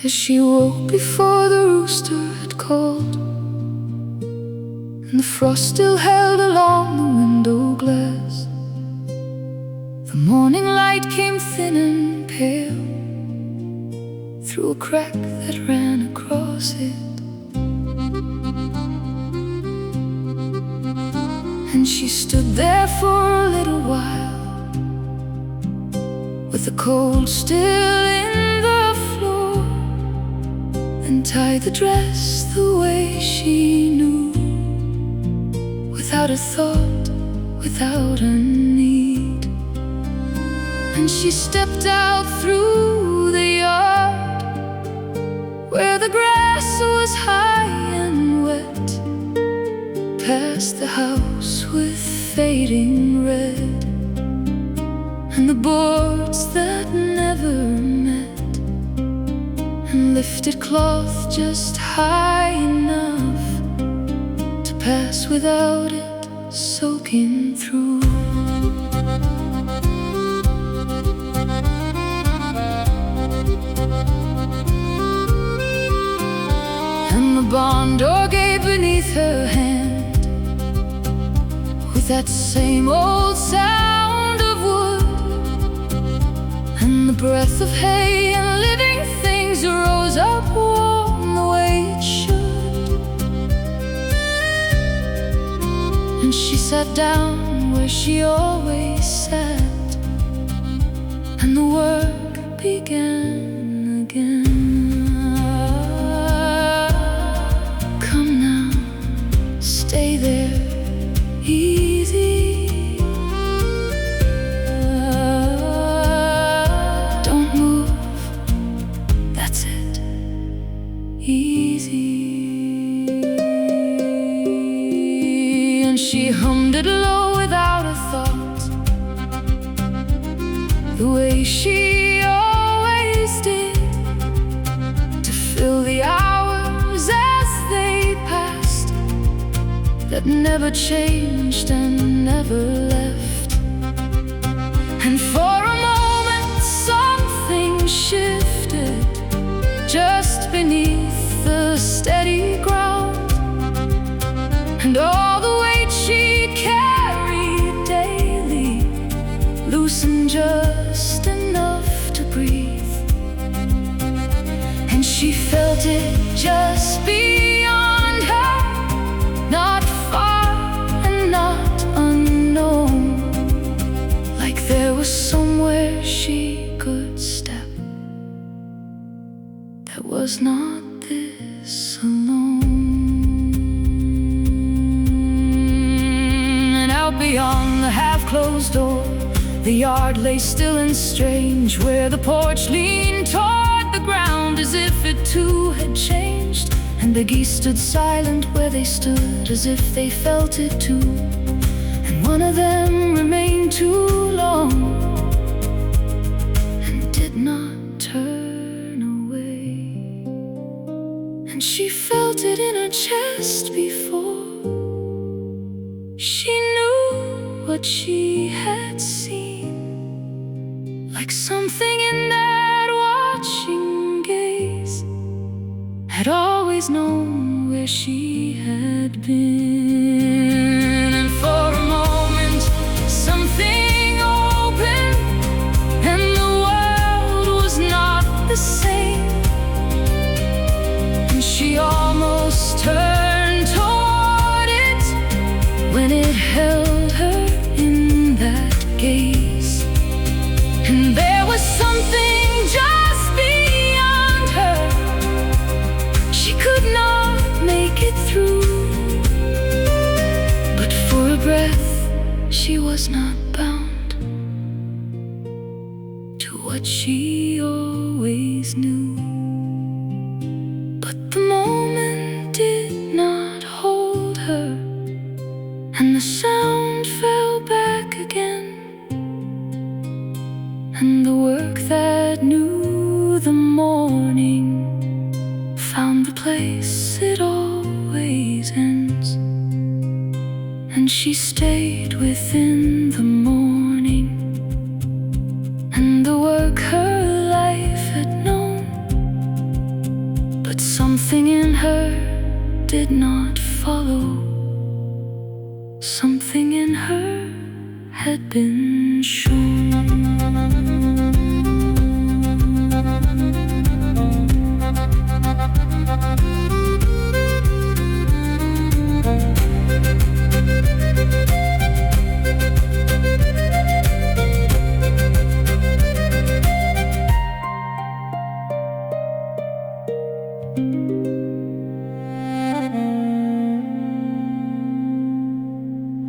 as she woke before the rooster had called, and the frost still held along the window glass. The morning light came thin and pale through a crack that ran across it, and she stood there for a little while, with the cold still in the floor, and tied the dress the way she knew, without a thought, without a need. And she stepped out through the yard, where the grass was high and wet, past the house with fading red, and the boards that never met, and lifted cloth just high enough to pass without it soaking through. And the barn door gave beneath her hand, with that same old sound of wood, and the breath of hay and living things rose up warm the way it should. And she sat down where she always sat, and the work began again. Come now, stay there, easy. Don't move, that's it, easy. And she hummed it low without a thought, the way she always did, to fill the hours as they passed, that never changed and never left. And for a moment something shifted just beneath the steady ground, and all the weight she carried daily loosened just enough to breathe. And she felt it just beyond her, not far and not unknown, like there was somewhere she could step that was not this alone. And out beyond the half-closed door, the yard lay still and strange, where the porch leaned toward the ground as if it too had changed, and the geese stood silent where they stood as if they felt it too. And one of them remained too long and did not turn away. And she felt it in her chest before she knew what she had seen, like something in that watching gaze had always known where she had been. And for a moment something opened, and the world was not the same, and she almost turned toward it when it held her in that gaze. And there was something just beyond her, she could not make it through, but for a breath she was not bound to what she always knew. But the moment did not hold her, and the sound fell back again, and the work that knew the morning found the place it always ends. And she stayed within the morning, and the work her life had known had been shown.